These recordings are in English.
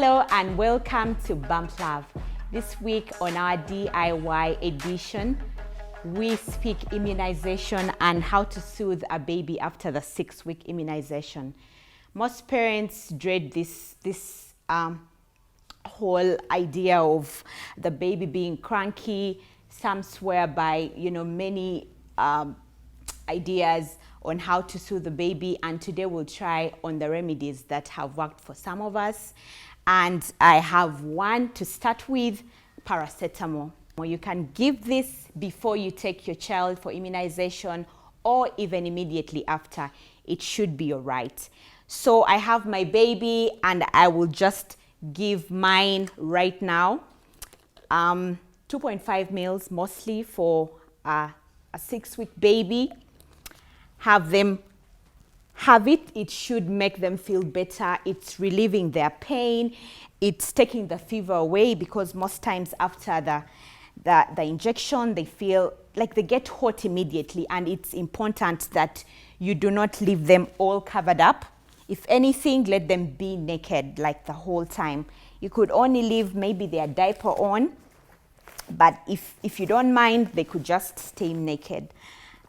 Hello and welcome to Bump Love. This week on our DIY edition, we speak immunization and how to soothe a baby after the 6-week immunization. Most parents dread this whole idea of the baby being cranky. Some swear by many ideas on how to soothe the baby, and today we'll try on the remedies that have worked for some of us. And I have one to start with: paracetamol. You can give this before you take your child for immunization or even immediately after. It should be all right. So I have my baby and I will just give mine right now. 2.5 mils mostly for a 6-week baby. Have them have it. It should make them feel better. It's relieving their pain. It's taking the fever away, because most times after the injection, they feel like they get hot immediately, and it's important that you do not leave them all covered up. If anything, let them be naked like the whole time. You could only leave maybe their diaper on, but if you don't mind, they could just stay naked.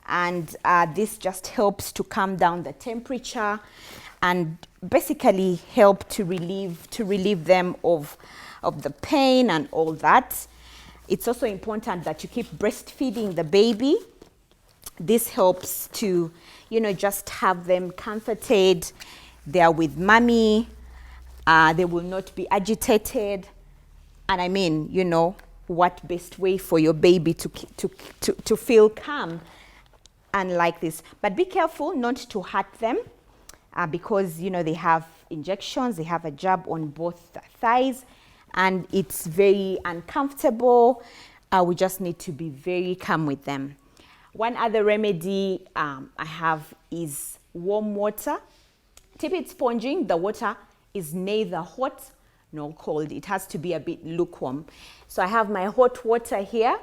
And this just helps to calm down the temperature and basically help to relieve them of the pain and all that. It's also important that you keep breastfeeding the baby. This helps to, just have them comforted. They are with mommy. They will not be agitated. And I mean, what best way for your baby to feel calm and like this. But be careful not to hurt them, because they have injections, they have a jab on both thighs, and it's very uncomfortable. We just need to be very calm with them. One other remedy I have is warm water. Tip it sponging. The water is neither hot nor cold. It has to be a bit lukewarm. So I have my hot water here.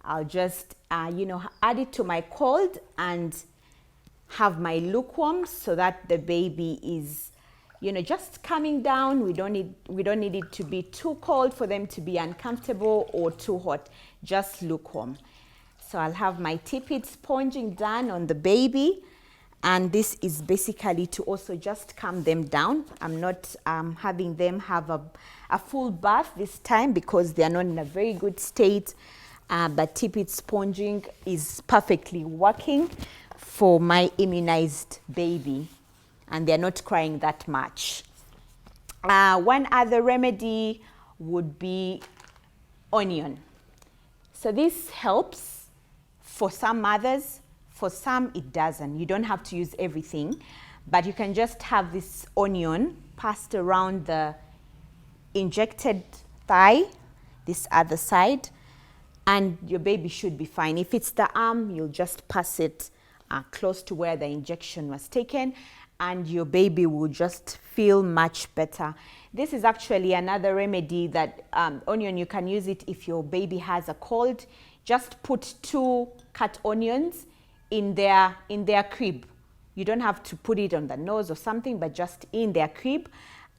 I'll just add it to my cold and have my lukewarm, so that the baby is just coming down. We don't need it to be too cold for them to be uncomfortable, or too hot, just lukewarm. So I'll have my tip-it sponging done on the baby, and this is basically to also just calm them down. I'm not having them have a full bath this time, because they are not in a very good state. But tip-it sponging is perfectly working for my immunized baby, and they're not crying that much. One other remedy would be onion. So this helps for some mothers. For some, it doesn't. You don't have to use everything, but you can just have this onion passed around the injected thigh, this other side, and your baby should be fine. If it's the arm, you'll just pass it close to where the injection was taken, and your baby will just feel much better. This is actually another remedy that onion, you can use it if your baby has a cold. Just put 2 cut onions in their crib. You don't have to put it on the nose or something, but just in their crib,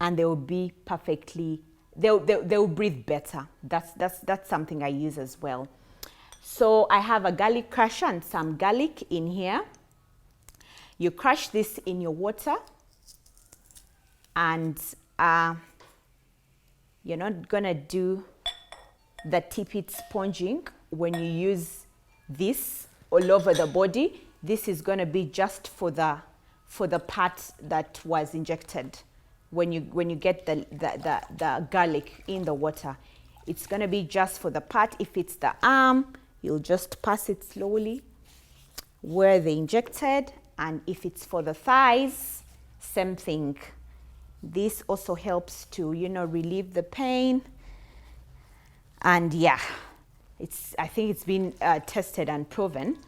and they will be perfectly. They'll breathe better. That's something I use as well. So I have a garlic crusher and some garlic in here. You crush this in your water, and you're not gonna do the tip-it sponging when you use this all over the body. This is gonna be just for the part that was injected. When you get the garlic in the water, it's gonna be just for the part. If it's the arm, you'll just pass it slowly where they injected, and if it's for the thighs, same thing. This also helps to relieve the pain, and yeah, I think it's been tested and proven.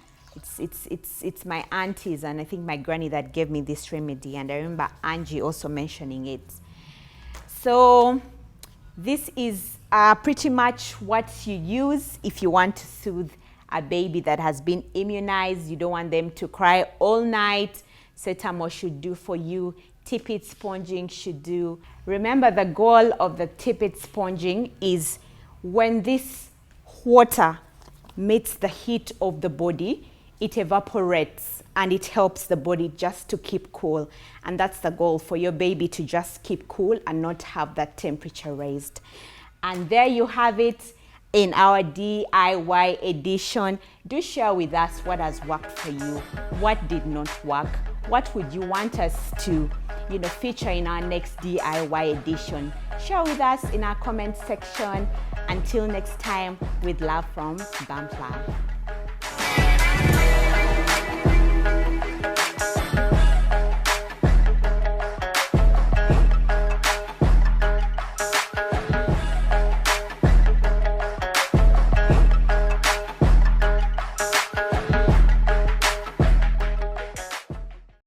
It's my aunties and I think my granny that gave me this remedy, and I remember Angie also mentioning it. So this is pretty much what you use if you want to soothe a baby that has been immunized. You don't want them to cry all night. Paracetamol should do for you tip-it sponging should do. Remember, the goal of the tip-it sponging is when this water meets the heat of the body, it evaporates and it helps the body just to keep cool. And that's the goal, for your baby to just keep cool and not have that temperature raised. And there you have it in our DIY edition. Do share with us what has worked for you, what did not work, what would you want us to feature in our next DIY edition. Share with us in our comment section. Until next time, with love from Bamfly.